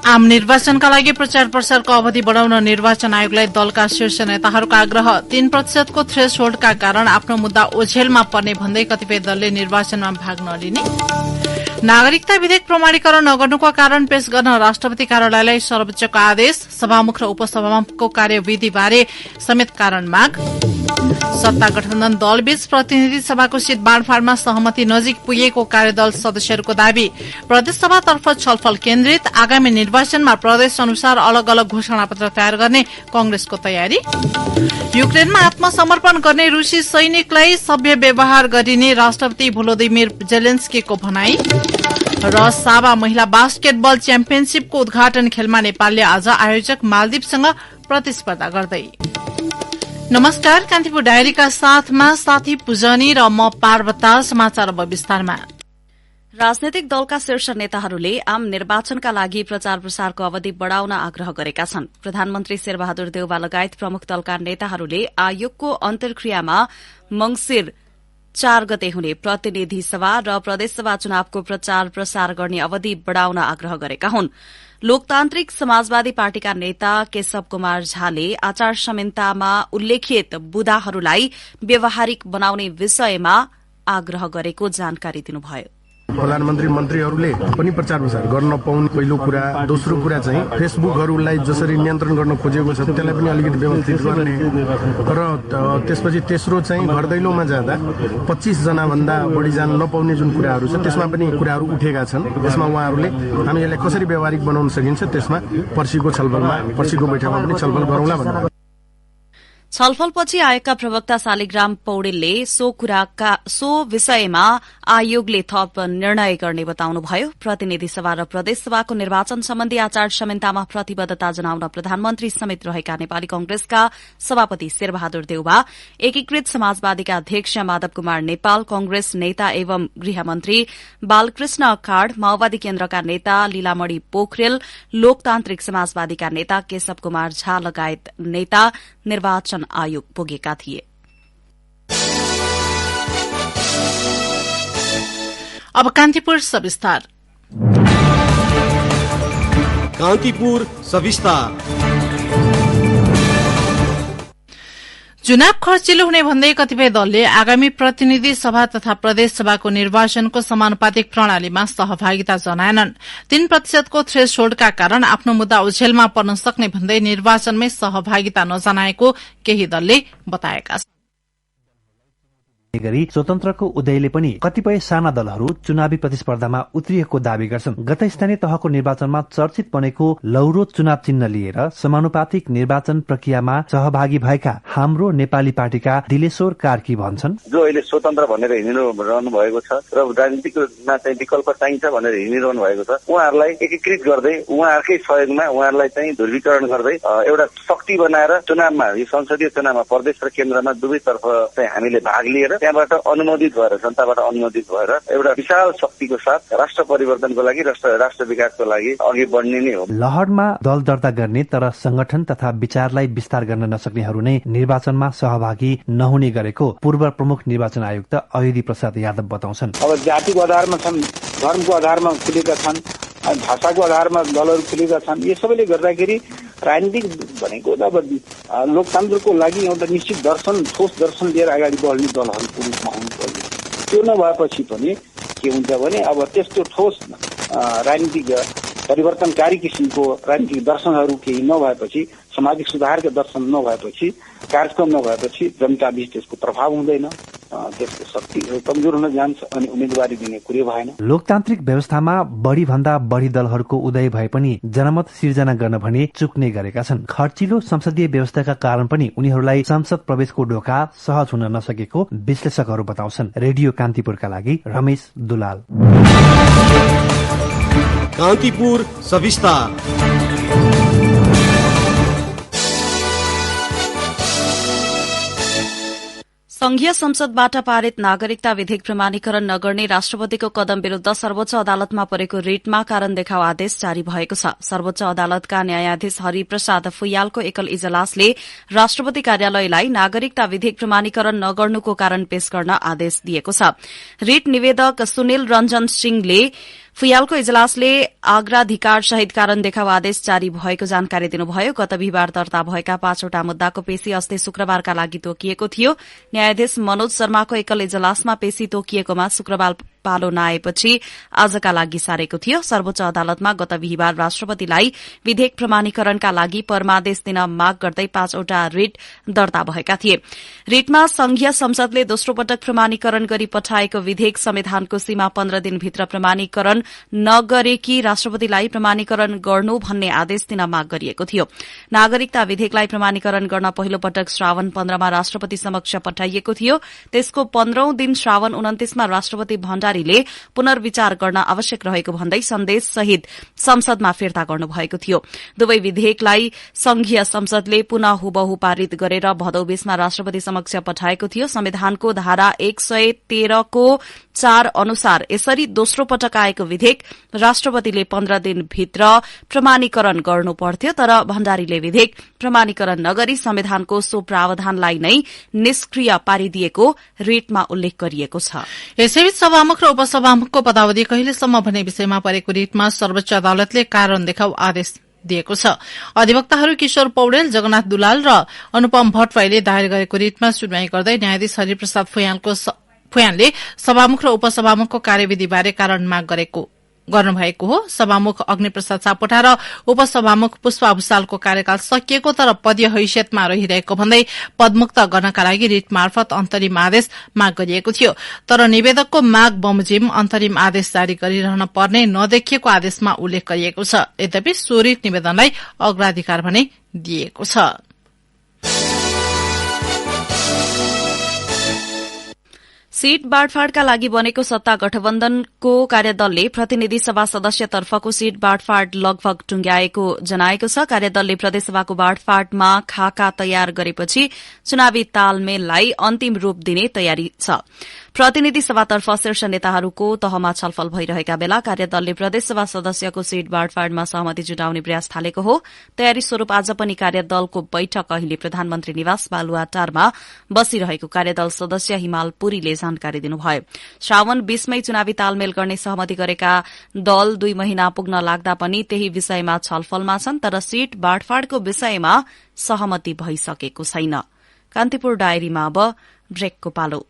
आम निर्वाचनका लागि प्रचार प्रसारको अवधि बढ़ाउन निर्वाचन आयोगलाई दलका शीर्ष नेताहरूको आग्रह 3% को थ्रेशोल्डका कारण आफ्नो मुद्दा ओझेलमा पर्ने भन्दै कतिपय दलले निर्वाचनमा भाग नलिने। नागरिकता विधेयक प्रमाणीकरण नगर्नुको कारण पेश गर्न राष्ट्रपति कार्यालयलाई सर्वोच्चको आदेश। सभामुख र उपसभामुखको कार्यविधिबारे समेत कारण माग। सत्ता गठबन्धन दलबीच प्रतिनिधि सभाको सीट बाँडफाँडमा सहमति नजिक पुगेको कार्यदल सदस्यहरूको दावी। प्रदेशसभातर्फ छलफल केन्द्रित। आगामी निर्वाचनमा प्रदेश अनुसार अलग अलग घोषणापत्र तयार गर्ने कांग्रेसको तयारी। युक्रेनमा आत्मसमर्पण गर्ने रूसी सैनिकलाई सभ्य व्यवहार गरिने राष्ट्रपति भोलोदिमिर जेलेन्स्कीको भनाई। र सावा महिला बास्केटबल च्याम्पियनशीपको उद्घाटन खेलमा नेपालले आज आयोजक मालदिवसँग प्रतिस्पर्धा गर्दै। नमस्कार, कान्तिपुर डायरीका साथमा साथी पूजनी र म पार्वता। समाचार अब विस्तारमा। राजनैतिक दलका शीर्ष नेताहरूले आम निर्वाचनका लागि प्रचार प्रसारको अवधि बढ़ाउन आग्रह गरेका छन्। प्रधानमन्त्री शेरबहादुर देउवा लगायत प्रमुख दलका नेताहरूले आयोगको अन्तर्क्रियामा मंगिर 4 गते हुने प्रतिनिधि सभा र प्रदेशसभा चुनावको प्रचार प्रसार गर्ने अवधि बढ़ाउन आग्रह गरेका हुन्। लोकतान्त्रिक समाजवादी पार्टीका नेता केशव कुमार झाले आचार संहितामा उल्लेखित बुदाहरूलाई व्यावहारिक बनाउने विषयमा आग्रह गरेको जानकारी दिनुभयो। प्रधानमन्त्री मन्त्रीहरूले पनि प्रचार प्रसार गर्न पाउने पहिलो कुरा। दोस्रो कुरा चाहिँ फेसबुकहरूलाई जसरी नियन्त्रण गर्न खोजेको छ त्यसलाई पनि अलिकति व्यवस्थित गर्ने र त्यसपछि तेस्रो चाहिँ घर दैलोमा जाँदा 25 जना भन्दा बढी जान नपाउने जुन कुराहरू छ त्यसमा पनि कुराहरू उठेका छन्। त्यसमा उहाँहरूले हामी यसलाई कसरी व्यावहारिक बनाउन सकिन्छ त्यसमा पर्सिको बैठकमा पनि छलफल गरौँला भन्नु। छलफलपछि आयोगका प्रवक्ता शालिग्राम पौडेलले सो विषयमा आयोगले थप निर्णय गर्ने बताउनुभयो। प्रतिनिधि सभा र प्रदेशसभाको निर्वाचन सम्बन्धी आचार संहितामा प्रतिबद्धता जनाउन प्रधानमन्त्री समेत रहेका नेपाली कांग्रेसका सभापति शेरबहादुर देउवा, एकीकृत समाजवादीका अध्यक्ष माधव कुमार नेपाल, कांग्रेस नेता एवं गृहमन्त्री बालकृष्ण अखाड़, माओवादी केन्द्रका नेता लीलामणि पोखरेल, लोकतान्त्रिक समाजवादीका नेता केशव कुमार झा लगायत नेता निर्वाचन आयोग पुगेका थिए। अब कान्तिपुर सविस्तार। कान्तिपुर सविस्तार। चुनाव खर्चिलो हुने भन्दै कतिपय दलले आगामी प्रतिनिधि सभा तथा प्रदेश सभाको निर्वाचनको समानुपातिक प्रणालीमा सहभागिता जनाएनन्। 3% को थ्रेशोल्डका कारण आफ्नो मुद्दा ओझेलमा पर्न सक्ने भन्दै निर्वाचनमै सहभागिता नजनाएको केही दलले बताएका छन्। गरी स्वतन्त्रको उदयले पनि कतिपय साना दलहरू चुनावी प्रतिस्पर्धामा उत्रिएको दावी गर्छन्। गत स्थानीय तहको निर्वाचनमा चर्चित बनेको लौरो चुनाव चिन्ह लिएर समानुपातिक निर्वाचन प्रक्रियामा सहभागी भएका हाम्रो नेपाली पार्टीका दिलेश्वर कार्की भन्छन्, जो अहिले स्वतन्त्र भनेर हिँडिरहनु भएको छ र राजनीतिकमा चाहिँ विकल्प चाहिन्छ भनेर हिँडिरहनु भएको छ, उहाँहरूलाई एकीकृत गर्दै उहाँहरूकै सहयोगमा उहाँहरूलाई चाहिँ ध्रुवीकरण गर्दै एउटा शक्ति बनाएर चुनावमा यो संसदीय चुनावमा प्रदेश र केन्द्रमा दुवैतर्फ चाहिँ हामीले भाग लिएर त्यहाँबाट अनुमोदित भएर जनताबाट अनुमोदित भएर एउटा विशाल शक्तिको साथ राष्ट्र परिवर्तनको लागि राष्ट्र विकासको लागि अघि बढ्ने नै हो। लहरमा दल दर्ता गर्ने तर संगठन तथा विचारलाई विस्तार गर्न नसक्नेहरू नै निर्वाचनमा सहभागी नहुने गरेको पूर्व प्रमुख निर्वाचन आयुक्त अयोधी प्रसाद यादव बताउँछन्। अब जातिको आधारमा छन्, धर्मको आधारमा खुलेका छन्, भाषाको आधारमा दलहरू खुलेका छन्। यो सबैले गर्दाखेरि राजनीतिक भनेको अब लोकतन्त्रको लागि एउटा निश्चित दर्शन, ठोस दर्शन लिएर अगाडि बढ्ने दलहरूको रूपमा हुनु पर्यो। त्यो नभएपछि पनि के हुन्छ भने अब त्यस्तो ठोस राजनीतिक परिवर्तनकारी किसिमको राजनीतिक दर्शनहरू केही नभएपछि, सामाजिक सुधारका दर्शन नभएपछि, कार्यक्रम नभएपछि जनताबीच त्यसको प्रभाव हुँदैन, त्यसको शक्ति कमजोर हुन जान्छ अनि उम्मेदवारी दिने कुरो भएन। लोकतान्त्रिक व्यवस्थामा बढ़ी भन्दा बढ़ी दलहरूको उदय भए पनि जनमत सिर्जना गर्न भने चुक्ने गरेका छन्। खर्चिलो संसदीय व्यवस्थाका कारण पनि उनीहरूलाई संसद प्रवेशको ढोका सहज हुन नसकेको विश्लेषकहरू बताउँछन्। रेडियो कान्तिपुरका लागि रमेश दुलाल। कान्तिपुर सविस्तार। संघीय संसदबाट पारित नागरिकता विधेयक प्रमाणीकरण नगर्ने राष्ट्रपतिको कदम विरूद्ध सर्वोच्च अदालतमा परेको रिटमा कारण देखाउ आदेश जारी भएको छ। सर्वोच्च अदालतका न्यायाधीश हरिप्रसाद फुयालको एकल इजलासले राष्ट्रपति कार्यालयलाई नागरिकता विधेयक प्रमाणीकरण नगर्नुको कारण पेश गर्न आदेश दिएको छ। रिट निवेदक सुनिल रञ्जन सिंहले फुयालको इजलासले आग्राधिकार सहित कारण देखाउ आदेश जारी भएको जानकारी दिनुभयो। गत बिहिबार दर्ता भएका 5वटा मुद्दाको पेशी अस्ति शुक्रबारका लागि तोकिएको थियो। न्यायाधीश मनोज शर्माको एकल इजलासमा पेशी तोकिएकोमा शुक्रबार पालो नआएपछि आजका लागि सारेको थियो। सर्वोच्च अदालतमा गत बिहिबार राष्ट्रपतिलाई विधेयक प्रमाणीकरणका लागि परमादेश दिन माग गर्दै 5वटा रिट दर्ता भएका थिए। रिटमा संघीय संसदले दोस्रो पटक प्रमाणीकरण गरी पठाएको विधेयक संविधानको सीमा 15 दिनभित्र प्रमाणीकरण नगरेकी राष्ट्रपतिलाई प्रमाणीकरण गर्नु भन्ने आदेश दिन माग गरिएको थियो। नागरिकता विधेयकलाई प्रमाणीकरण गर्न पहिलो पटक श्रावण 15 मा राष्ट्रपति समक्ष पठाइएको थियो। त्यसको 15औं दिन श्रावण 29 मा राष्ट्रपति भण्डारीले पुनर्विचार गर्न आवश्यक रहेको भन्दै सन्देश सहित संसदमा फिर्ता गर्नुभएको थियो। दुवै विधेयकलाई संघीय संसदले पुनः हुबहु पारित गरेर भदौ 20 मा राष्ट्रपति समक्ष पठाएको थियो। संविधानको धारा 113 को 4 अनुसार यसरी दोस्रो पटक आएको विधेयक राष्ट्रपतिले 15 दिनभित्र प्रमाणीकरण गर्नु पर्थ्यो। तर भण्डारीले विधेयक प्रमाणीकरण नगरी संविधानको सो प्रावधानलाई नै निष्क्रिय पारिदिएको रिटमा उल्लेख गरिएको छ। यसैबीच सभामुख र उपसभामुखको पदावधि कहिलेसम्म भन्ने विषयमा परेको रिटमा सर्वोच्च अदालतले कारण देखाउ आदेश दिएको छ। अधिवक्ताहरू किशोर पौडेल, जगन्नाथ दुलाल र अनुपम भट्टराईले दायर गरेको रिटमा सुनवाई गर्दै न्यायाधीश हरिप्रसाद फुयालले सभामुख र उपसभामुखको कार्यविधिबारे कारण माग गर्नुभएको हो। सभामुख अग्निप्रसाद सापकोटा र उपसभामुख पुष्पा भूषालको कार्यकाल सकिएको तर पदीय हैसियतमा रहिरहेको भन्दै पदमुक्त गर्नका लागि रिट मार्फत अन्तरिम आदेश माग गरिएको थियो। तर निवेदकको माग बमोजिम अन्तरिम आदेश जारी गरिरहन पर्ने नदेखिएको आदेशमा उल्लेख गरिएको छ। यद्यपि सो रिट निवेदनलाई अग्राधिकार भने दिएको छ। सीट बाँडफाँडका लागि बनेको सत्ता गठबन्धनको कार्यदलले प्रतिनिधि सभा सदस्यतर्फको सीट बाँडफाँड लगभग टुंग्याएको जनाएको छ। कार्यदलले प्रदेशसभाको बाँडफाँडमा खाका तयार गरेपछि चुनावी तालमेललाई अन्तिम रूप दिने तयारी छ। प्रतिनिधि सभातर्फ शीर्ष नेताहरूको तहमा छलफल भइरहेका बेला कार्यदलले प्रदेशसभा सदस्यको सीट बाँडफाँडमा सहमति जुटाउने प्रयास थालेको हो। तयारी स्वरूप आज पनि कार्यदलको बैठक अहिले प्रधानमन्त्री निवास बालुवाटारमा बसिरहेको कार्यदल सदस्य हिमाल पुरीले जानकारी दिनुभयो। श्रावण 20 मै चुनावी तालमेल गर्ने सहमति गरेका दल 2 महिना पुग्न लाग्दा पनि त्यही विषयमा छलफलमा छन्। तर सीट बाँडफाँडको विषयमा सहमति भइसकेको छैन। कान्तिपुर डायरीमा अब ब्रेकको पालो।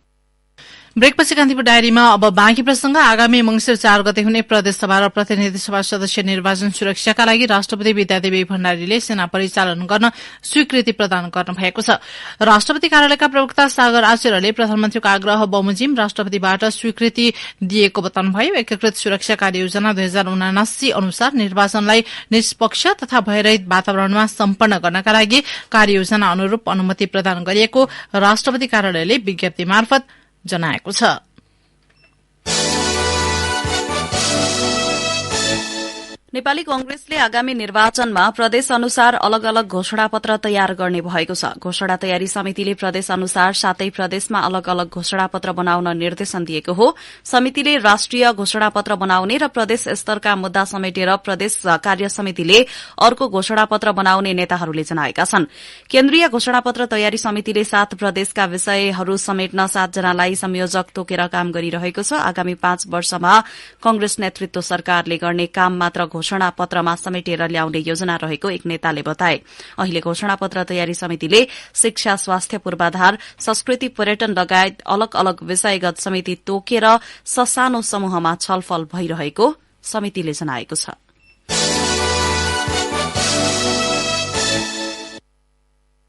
ब्रेकपछि कान्तिपुर डायरीमा अब बाँकी प्रसंग। आगामी मंसिर 4 गते हुने प्रदेशसभा र प्रतिनिधि सभा सदस्य निर्वाचन सुरक्षाका लागि राष्ट्रपति विद्यादेवी भण्डारीले सेना परिचालन गर्न स्वीकृति प्रदान गर्नु भएको छ। राष्ट्रपति कार्यालयका प्रवक्ता सागर आचार्यले प्रधानमन्त्रीको आग्रह बमोजिम राष्ट्रपतिबाट स्वीकृति दिएको बताउनुभयो। एकीकृत सुरक्षा कार्ययोजना 2079 अनुसार निर्वाचनलाई निष्पक्ष तथा भयरहित वातावरणमा सम्पन्न गर्नका लागि कार्ययोजना अनुरूप अनुमति प्रदान गरिएको राष्ट्रपति कार्यालयले विज्ञप्ति मार्फत जनाएको छ। नेपाली कांग्रेसले आगामी निर्वाचनमा प्रदेश अनुसार अलग अलग घोषणापत्र तयार गर्ने भएको छ। घोषणा तयारी समितिले प्रदेश अनुसार 7 प्रदेशमा अलग अलग घोषणापत्र बनाउन निर्देशन दिएको हो। समितिले राष्ट्रिय घोषणापत्र बनाउने र प्रदेश स्तरका मुद्दा समेटेर प्रदेश कार्य समितिले अर्को घोषणापत्र बनाउने नेताहरूले जनाएका छन्। केन्द्रीय घोषणापत्र तयारी समितिले 7 प्रदेशका विषयहरू समेट्न 7 जनालाई संयोजक तोकेर काम गरिरहेको छ। आगामी 5 वर्षमा कांग्रेस नेतृत्व सरकारले गर्ने काम मात्र घोषणा पत्रमा समेटेर ल्याउने योजना रहेको एक नेताले बताए। अहिले घोषणापत्र तयारी समितिले शिक्षा, स्वास्थ्य, पूर्वाधार, संस्कृति, पर्यटन लगायत अलग अलग विषयगत समिति तोकेर ससानो समूहमा छलफल भइरहेको समितिले जनाएको छ।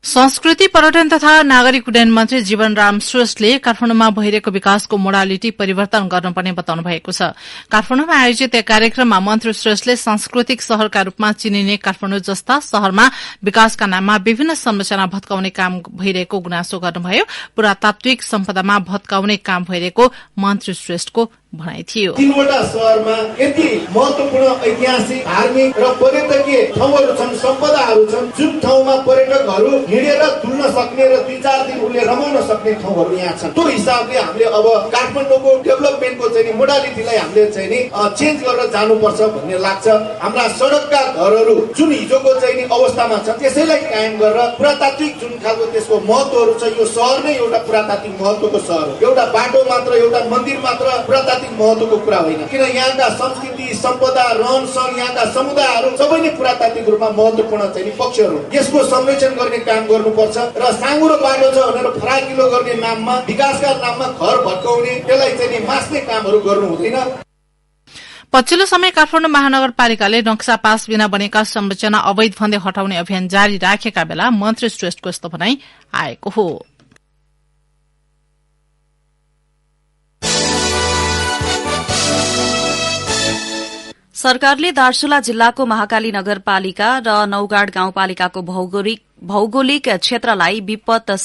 संस्कृति, पर्यटन तथा नागरिक उड्डयन मन्त्री जीवनराम श्रेष्ठले काठमाडौँमा भइरहेको विकासको मोडालिटी परिवर्तन गर्नुपर्ने बताउनु भएको छ। काठमाडौँमा आयोजित एक कार्यक्रममा मन्त्री श्रेष्ठले सांस्कृतिक शहरका रूपमा चिनिने काठमाडौँ जस्ता शहरमा विकासका नाममा विभिन्न संरचना भत्काउने काम भइरहेको गुनासो गर्नुभयो। पुरातात्विक सम्पदामा भत्काउने काम भइरहेको मन्त्री श्रेष्ठको भनाइ थियो। 3वटा शहरमा यति महत्वपूर्ण ऐतिहासिक, धार्मिक र पर्यटकीय ठाउँहरू छन्, सम्पदाहरू छन्, जुन ठाउँमा पर्यटकहरू हिँडेर डुल्न सक्ने र 2-4 दिन उनले रमाउन सक्ने ठाउँहरू यहाँ छन्। त्यो हिसाबले हामीले अब काठमाडौँको डेभलपमेन्टको चाहिँ मोडालिटीलाई हामीले चाहिँ नि चेन्ज गरेर जानुपर्छ भन्ने लाग्छ। हाम्रा सडकका घरहरू जुन हिजोको चाहिँ नि अवस्थामा छन् त्यसैलाई कायम गरेर पुरातात्विक जुन खालको त्यसको महत्वहरू छ, यो शहर नै एउटा पुरातात्विक महत्वको शहर हो। एउटा बाटो मात्र, एउटा मन्दिर मात्र पुरातात्विक पुरातात्विक महत्त्वको कुरा होइन, किन यहाँका संस्कृति, सम्पदा, रहन सहन, यहाँका समुदायहरू सबै नै पुरातात्विक रूपमा महत्त्वपूर्ण चाहिँ नि पक्षहरू। यसको संरक्षण गर्ने काम गर्नुपर्छ र साँगुरो बाटो छ भनेर फराकिलो गर्ने नाममा, विकासका नाममा घर भत्काउने, त्यसलाई चाहिँ नि मास्ने कामहरू गर्नु हुँदैन। पछिल्लो समय काठमाडौँ महानगरपालिकाले नक्सा पास बिना बनेका संरचना अवैध भन्दै हटाउने अभियान जारी राखेका बेला मन्त्री श्रेष्ठको यस्तो भनाई आएको हो। सरकारले दार्चुला जिल्लाको महाकाली नगरपालिका र नौगाड गाउँपालिकाको भौगोलिक क्षेत्रलाई विपद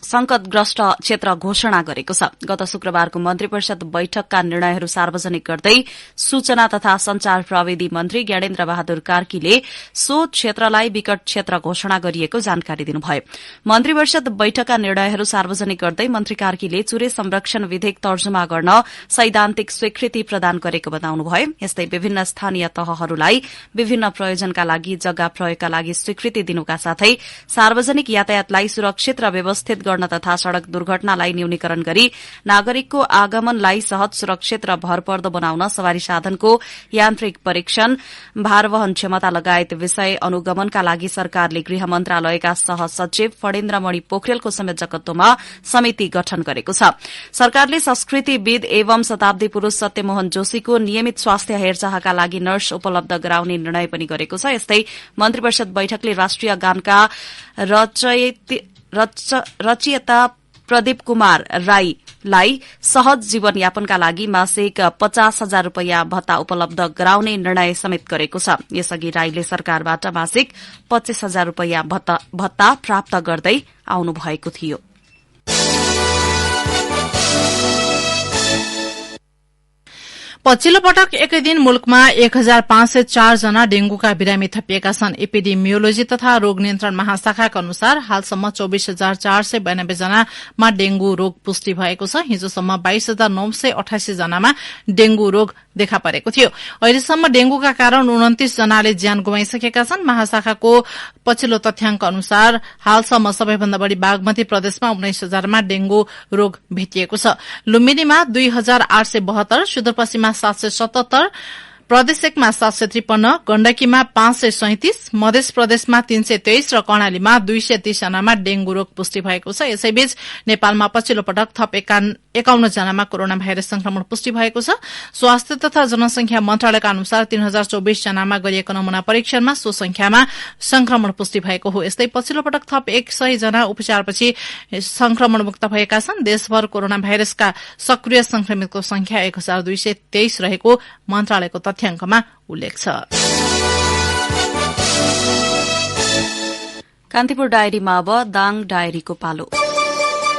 संकटग्रस्त क्षेत्र घोषणा गरेको छ। गत शुक्रबारको मन्त्री परिषद बैठकका निर्णयहरू सार्वजनिक गर्दै सूचना तथा संचार प्रविधि मन्त्री ज्ञानेन्द्र बहादुर कार्कीले सो क्षेत्रलाई विकट क्षेत्र घोषणा गरिएको जानकारी दिनुभयो। मन्त्री परिषद बैठकका निर्णयहरू सार्वजनिक गर्दै मन्त्री कार्कीले चुरे संरक्षण विधेयक तर्जुमा गर्न सैद्धान्तिक स्वीकृति प्रदान गरेको बताउनुभयो। यस्तै विभिन्न स्थानीय तहहरूलाई विभिन्न प्रयोजनका लागि जग्गा प्रयोगका लागि स्वीकृति दिनुका साथै सार्वजनिक यातायातलाई सुरक्षित र व्यवस्थित गर्न तथा सड़क दुर्घटनालाई न्यूनीकरण गरी नागरिकको आगमनलाई सहज, सुरक्षित र भरपर्दो बनाउन सवारी साधनको यान्त्रिक परीक्षण, भारवहन क्षमता लगायत विषय अनुगमनका लागि सरकारले गृह मन्त्रालयका सहसचिव फणेन्द्रमणि पोखरेलको संयोजकत्वमा समिति गठन गरेको छ। सरकारले संस्कृतिविद एवं शताब्दी पुरूष सत्यमोहन जोशीको नियमित स्वास्थ्य हेरचाहका लागि नर्स उपलब्ध गराउने निर्णय पनि गरेको छ। यस्तै मन्त्री परिषद बैठकले राष्ट्रिय गानका रचयिता प्रदीप कुमार राईलाई सहज जीवनयापनका लागि मासिक 50,000 रूपियाँ भत्ता उपलब्ध गराउने निर्णय समेत गरेको छ। यसअघि राईले सरकारबाट मासिक 25,000 रूपियाँ भत्ता प्राप्त गर्दै आउनु भएको थियो। पछिल्लो पटक एकै दिन मुलुकमा 1504 जना डेंगूका बिरामी थपिएका छन्। एपिडेमियोलोजी तथा रोग नियन्त्रण महाशाखाका अनुसार हालसम्म 24,492 जनामा डेंगू रोग पुष्टि भएको छ। हिजोसम्म 22,988 जनामा डेंगू रोग देखा परेको थियो। अहिलेसम्म डेंगूका कारण 29 जनाले ज्यान गुमाइसकेका छन्। महाशाखाको पछिल्लो तथ्याङ्क अनुसार हालसम्म सबैभन्दा बढ़ी बागमती प्रदेशमा 19,000मा डेंगू रोग भेटिएको छ। लुम्बिनीमा 2,872, सुदूरपश्चिममा 777, प्रदेश 1 मा 753, गण्डकीमा 537, मध्य प्रदेशमा 323 र कर्णालीमा 230 जनामा डेंगू रोग पुष्टि भएको छ। यसैबीच नेपालमा पछिल्लो पटक थप 51 जनामा कोरोना भाइरस संक्रमण पुष्टि भएको छ। स्वास्थ्य तथा जनसंख्या मन्त्रालयका अनुसार 3,024 जनामा गरिएको नमूना परीक्षणमा सो संख्यामा संक्रमण पुष्टि भएको हो। यस्तै पछिल्लो पटक थप 100 जना उपचारपछि संक्रमण मुक्त भएका छन्। देशभर कोरोना भाइरसका सक्रिय संक्रमितको संख्या 1,223 रहेको मन्त्रालयको तथ्याङ्कमा उल्लेख छ। कान्तिपुर डायरीमा अब दाङ डायरीको पालो।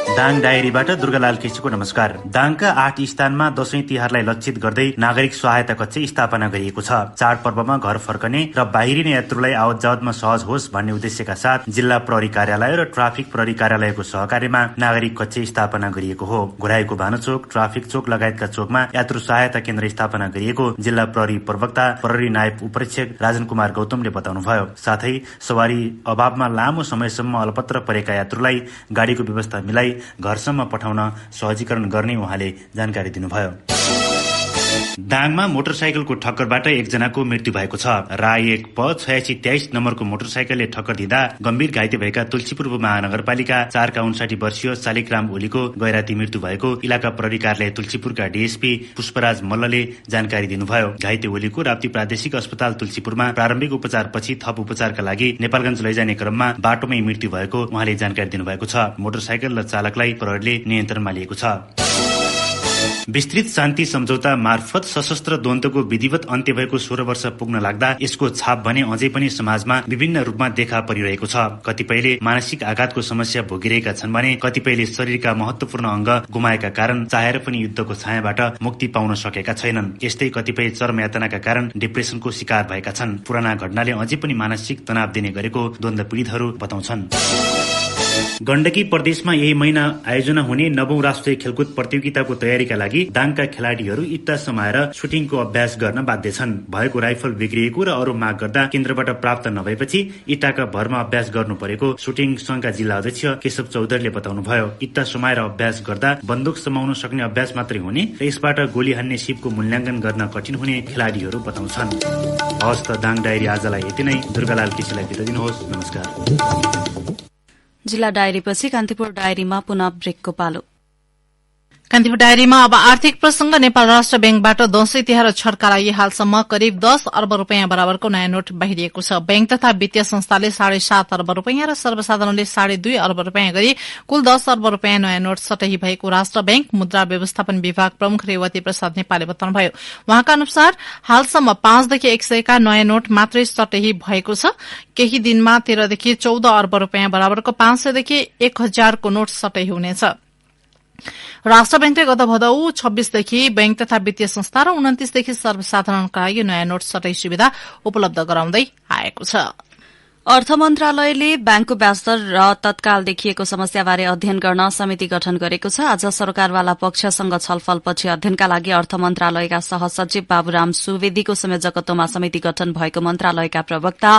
दाङ डायरीबाट दुर्गालाल केसीको नमस्कार। दाङका 8 स्थानमा दशैं तिहारलाई लक्षित गर्दै नागरिक सहायता कक्ष स्थापना गरिएको छ। चाडपर्वमा घर फर्कने र बाहिरिने यात्रुलाई आवत जावतमा सहज होस् भन्ने उद्देश्यका साथ जिल्ला प्रहरी कार्यालय र ट्राफिक प्रहरी कार्यालयको सहकार्यमा नागरिक कक्ष स्थापना गरिएको हो। घुराईको भानुचोक, ट्राफिक चोक लगायतका चोकमा यात्रु सहायता केन्द्र स्थापना गरिएको जिल्ला प्रहरी प्रवक्ता प्रहरी नायब उपरीक्षक राजन कुमार गौतमले बताउनुभयो। साथै सवारी अभावमा लामो समयसम्म अलपत्र परेका यात्रुलाई गाडीको व्यवस्था मिलाई घरसम्म पठाउन सहजीकरण गर्ने उहाँले जानकारी दिनुभयो। दाङमा मोटरसाइकलको ठक्करबाट एकजनाको मृत्यु भएको छ। राय 1 प 8623 नम्बरको मोटरसाइकलले ठक्कर दिँदा गम्भीर घाइते भएका तुलसीपुर महानगरपालिका 4 का 59 वर्षीय शालिग्राम ओलीको गैराती मृत्यु भएको इलाका प्रहरी कार्यालय तुलसीपुरका डीएसपी पुष्पराज मल्लले जानकारी दिनुभयो। घाइते ओलीको राप्ती प्रादेशिक अस्पताल तुलसीपुरमा प्रारम्भिक उपचारपछि थप उपचारका लागि नेपालगञ्ज लैजाने क्रममा बाटोमै मृत्यु भएको उहाँले जानकारी दिनुभएको छ। मोटरसाइकल र चालकलाई प्रहरीले नियन्त्रणमा लिएको छ। विस्तृत शान्ति सम्झौता मार्फत सशस्त्र द्वन्द्वको विधिवत अन्त्य भएको 16 वर्ष पुग्न लाग्दा यसको छाप भने अझै पनि समाजमा विभिन्न रूपमा देखा परिरहेको छ। कतिपयले मानसिक आघातको समस्या भोगिरहेका छन् भने कतिपयले शरीरका महत्वपूर्ण अंग गुमाएका कारण चाहेर पनि युद्धको छायाबाट मुक्ति पाउन सकेका छैनन्। यस्तै कतिपय चरम यातनाका कारण डिप्रेसनको शिकार भएका छन्। पुराना घटनाले अझै पनि मानसिक तनाव दिने गरेको द्वन्द्व पीडितहरू बताउँछन्। गण्डकी प्रदेशमा यही महिना आयोजना हुने 9औं राष्ट्रिय खेलकुद प्रतियोगिताको तयारीका लागि दाङका खेलाड़ीहरू इत्ता समाएर सुटिङको अभ्यास गर्न बाध्य छन्। भएको राइफल बिग्रिएको र अरू माग गर्दा केन्द्रबाट प्राप्त नभएपछि इट्टाका भरमा अभ्यास गर्नु परेको सुटिङ संघका जिल्ला अध्यक्ष केशव चौधरीले बताउनुभयो। इट्टा समाएर अभ्यास गर्दा बन्दुक समाउन सक्ने अभ्यास मात्रै हुने र यसबाट गोली हान्ने सिपको मूल्याङ्कन गर्न कठिन हुने खेलाड़ीहरू बताउँछन्। हवस् त दाङ डायरी आजलाई यति नै। दुर्गालाल केसीलाई बिदा दिनुहोस्। नमस्कार। जिल्ला डायरीपछि कान्तिपुर डायरीमा पुनः ब्रेकको पालो। कान्तिपुर डायरीमा अब आर्थिक प्रसंग। नेपाल राष्ट्र बैंकबाट दशैं तिहार र छठका लागि हालसम्म करिब 10 अर्ब रूपियाँ बराबरको नयाँ नोट बाहिरिएको छ। बैंक तथा वित्तीय संस्थाले 7.5 अर्ब रूपियाँ र सर्वसाधारणले 2.5 अर्ब रूपियाँ गरी कुल 10 अर्ब रूपियाँ नयाँ नोट सटही भएको राष्ट्र बैंक मुद्रा व्यवस्थापन विभाग प्रमुख रेवती प्रसाद नेपालले बताउनुभयो। उहाँका अनुसार हालसम्म 5 देखि 100 का नयाँ नोट मात्रै सटही भएको छ। केही दिनमा 13 देखि 14 अर्ब रूपियाँ बराबरको 500 देखि 1000 को नोट सटही हुनेछ। राष्ट्र बैंकले गत भदौ 26 देखि बैंक तथा वित्तीय संस्था र 29 देखि सर्वसाधारणका लागि नयाँ नोट सटही सुविधा उपलब्ध गराउँदै आएको छ। अर्थ मन्त्रालयले ब्याङ्कको ब्याजदर र तत्काल देखिएको समस्याबारे अध्ययन गर्न समिति गठन गरेको छ। आज सरकारवाला पक्षसँग छलफलपछि अध्ययनका लागि अर्थ मन्त्रालयका सहसचिव बाबुराम सुवेदीको संयोजकत्वमा समिति गठन भएको मन्त्रालयका प्रवक्ता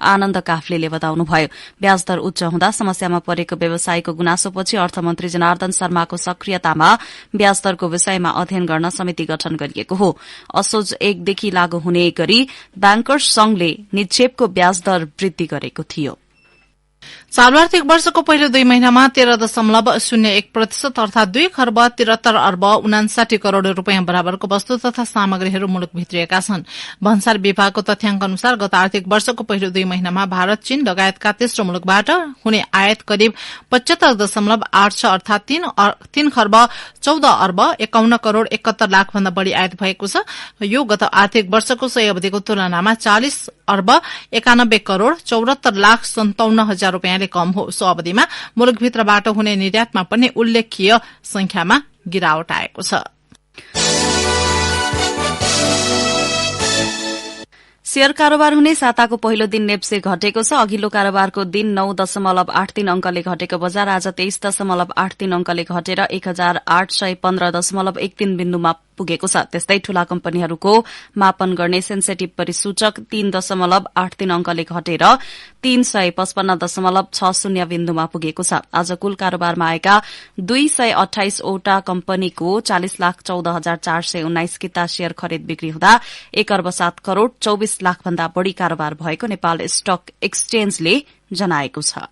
आनन्द काफ्लेले बताउनुभयो। ब्याजदर उच्च हुँदा समस्यामा परेको व्यवसायीको गुनासोपछि अर्थमन्त्री जनार्दन शर्माको सक्रियतामा ब्याजदरको विषयमा अध्ययन गर्न समिति गठन गरिएको हो। असोज 1 देखि लागू हुने गरी ब्याङ्कर्स संघले निक्षेपको ब्याजदर वृद्धि गरेको थियो। चालू आर्थिक वर्षको पहिलो 2 महिनामा 13.01% अर्थात 2 खर्ब 73 अर्ब 59 करोड़ रूपियाँ बराबरको वस्तु तथा सामग्रीहरू मुलुक भित्रिएका छन्। भन्सार विभागको तथ्याङ्क अनुसार गत आर्थिक वर्षको पहिलो 2 महिनामा भारत, चीन लगायतका तेस्रो मुलुकबाट हुने आयात करिब 75.86 अर्थात 3 खर्ब 14 अर्ब 51 करोड़ 71 लाख भन्दा बढ़ी आयात भएको छ। यो गत आर्थिक वर्षको सही अवधिको तुलनामा 40 अर्ब 91 करोड़ 74 लाख 57 हजार रूपियाँले कम हो। सो अवधिमा मुलुकभित्रबाट हुने निर्यातमा पनि उल्लेखनीय संख्यामा गिरावट आएको छ। शेयर कारोबार हुने साताको पहिलो दिन नेप्से घटेको छ। अघिल्लो कारोबारको दिन 9.83 अंकले घटेको बजार आज 23.83 अंकले घटेर 1815.13 बिन्दुमा पुगेको छ। त्यस्तै ठूला कम्पनीहरूको मापन गर्ने सेन्सेटिभ परिसूचक 3.83 अंकले घटेर 355.60 बिन्दुमा पुगेको छ। आज कुल कारोबारमा आएका 228 वटा कम्पनीको 40,14,419 किता शेयर खरिद बिक्री हुँदा 1 अर्ब 7 करोड़ 24 लाख भन्दा बढ़ी कारोबार भएको नेपाल स्टक एक्सचेन्जले जनाएको छ।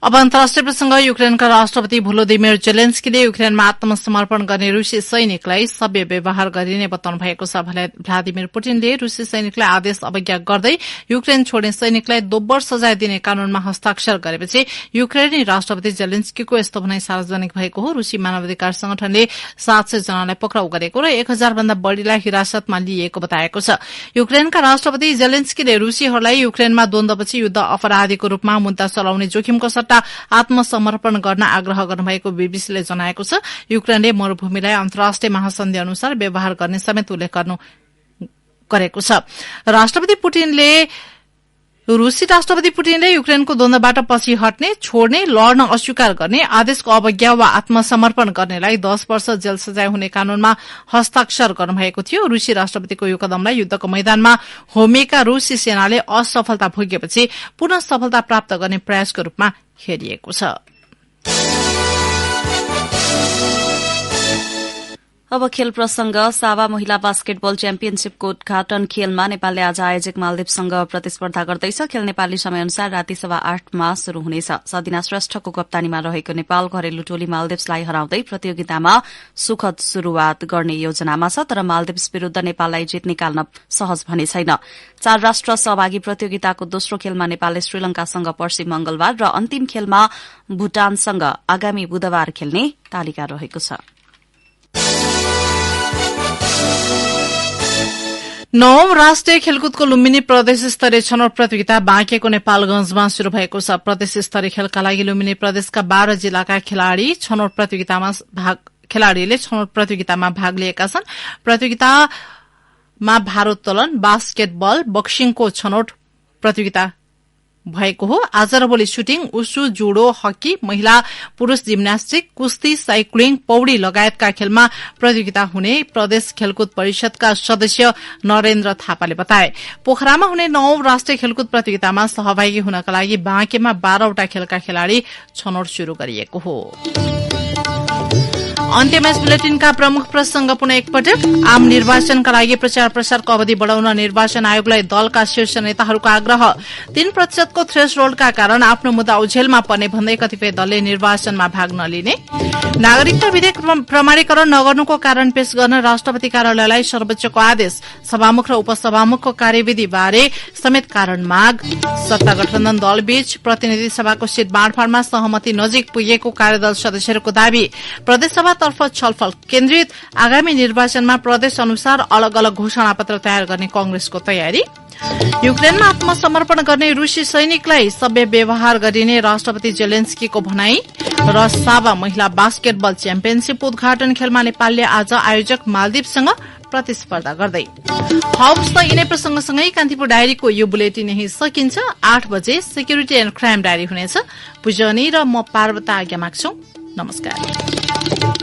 अब अन्तर्राष्ट्रिय प्रसंग। युक्रेनका राष्ट्रपति भोलोदिमिर जेलेन्स्कीले युक्रेनमा आत्मसमर्पण गर्ने रूसी सैनिकलाई सभ्य व्यवहार गरिने बताउनु भएको छ। भ्लादिमिर पुटिनले रूसी सैनिकलाई आदेश अवज्ञा गर्दै युक्रेन छोड्ने सैनिकलाई दोब्बर सजाय दिने कानूनमा हस्ताक्षर गरेपछि युक्रेनी राष्ट्रपति जेलेन्स्कीको यस्तो भनाई सार्वजनिक भएको हो। रूसी मानवाधिकार संगठनले 700 जनालाई पक्राउ गरेको र 1000 भन्दा बढ़ीलाई हिरासतमा लिएको बताएको छ। युक्रेनका राष्ट्रपति जेलेन्स्कीले रूसीहरूलाई युक्रेनमा द्वन्द्वपछि युद्ध अपराधीको रूपमा मुद्दा चलाउने जोखिमको सट्टा आत्मसमर्पण गर्न आग्रह गर्नुभएको बीबीसीले जनाएको छ। युक्रेनले मरूभूमिलाई अन्तर्राष्ट्रिय महासन्धि अनुसार व्यवहार गर्ने समेत उल्लेख गरेको छ। रूसी राष्ट्रपति पुटिनले युक्रेनको द्वन्द्वबाट पछि हट्ने, छोड्ने, लड्न अस्वीकार गर्ने, आदेशको अवज्ञा वा आत्मसमर्पण गर्नेलाई 10 वर्ष जेल सजाय हुने कानूनमा हस्ताक्षर गर्नुभएको थियो। रूसी राष्ट्रपतिको यो कदमलाई युद्धको मैदानमा होमिएका रूसी सेनाले असफलता भोगेपछि पुनः सफलता प्राप्त गर्ने प्रयासको रूपमा हेरिएको छ। अब खेल प्रसंग। सावा महिला बास्केटबल च्याम्पियनशीपको उद्घाटन खेलमा नेपालले आज आयोजक मालदिवसँग प्रतिस्पर्धा गर्दैछ। खेल नेपाली समयअनुसार राति 8:15मा शुरू हुनेछ। सदिना श्रेष्ठको कप्तानीमा रहेको नेपाल घरेलु टोली मालदिवसलाई हराउँदै प्रतियोगितामा सुखद शुरूआत गर्ने योजनामा छ, तर मालदिवस विरूद्ध नेपाललाई जित निकाल्न सहज भने छैन। 4 राष्ट्र सहभागी प्रतियोगिताको दोस्रो खेलमा नेपालले श्रीलंकासँग पर्सि मंगलबार र अन्तिम खेलमा भूटानसँग आगामी बुधबार खेल्ने तालिका रहेको छ। 9औं राष्ट्रिय खेलकुदको लुम्बिनी प्रदेश स्तरीय छनौट प्रतियोगिता बाँकेको नेपालगंजमा शुरू भएको छ। प्रदेश स्तरीय खेलका लागि लुम्बिनी प्रदेशका 12 जिल्लाका खेलाड़ीले छनौट प्रतियोगितामा भाग लिएका छन्। प्रतियोगितामा भारोत्तोलन, बास्केटबल, बक्सिङको छनौट प्रतियोगिता भएको हो। आज र भोलि शुटिङ, उसु, जुडो, हकी, महिला पुरूष जिम्नास्टिक, कुस्ती, साइक्लिङ, पौडी लगायतका खेलमा प्रतियोगिता हुने प्रदेश खेलकुद परिषदका सदस्य नरेन्द्र थापाले बताए। पोखरामा हुने 9औं राष्ट्रिय खेलकुद प्रतियोगितामा सहभागी हुनका लागि बाँकेमा 12वटा खेलका खेलाड़ी छनौट शुरू गरिएको हो। अन्त्यमा बुलेटिनका प्रमुख प्रसंग पुनः एकपटक। आम निर्वाचनका लागि प्रचार प्रसारको अवधि बढ़ाउन निर्वाचन आयोगलाई दलका शीर्ष नेताहरूको आग्रह। 3% को थ्रेशोल्डका कारण आफ्नो मुद्दा ओझेलमा पर्ने भन्दै कतिपय दलले निर्वाचनमा भाग नलिने। नागरिकता विधेयक प्रमाणीकरण नगर्नुको कारण पेश गर्न राष्ट्रपति कार्यालयलाई सर्वोच्चको आदेश। सभामुख र उपसभामुखको कार्यविधि बारे समेत कारण माग। सत्ता गठबन्धन दलबीच प्रतिनिधि सभाको सीट बाँडफाँडमा सहमति नजिक पुगेको कार्यदल सदस्यहरूको दावी। प्रदेशसभा तर्फ छलफल केन्द्रित। आगामी निर्वाचनमा प्रदेश अनुसार अलग अलग घोषणापत्र तयार गर्ने कांग्रेसको तयारी। युक्रेनमा आत्मसमर्पण गर्ने रूसी सैनिकलाई सभ्य व्यवहार गरिने राष्ट्रपति जेलेन्स्कीको भनाई। र साबा महिला बास्केटबल च्याम्पियनशीप उद्घाटन खेलमा नेपालले आज आयोजक मालदिवसँग प्रतिस्पर्धा गर्दै। हवस् त यिनै प्रसंगसँगै कान्तिपुर डायरीको यो बुलेटिन यही सकिन्छ। 8 बजे सेक्युरिटी एण्ड क्राइम डायरी हुनेछ। पुजनी र म पार्वता आज्ञा माग्छौं। नमस्कार।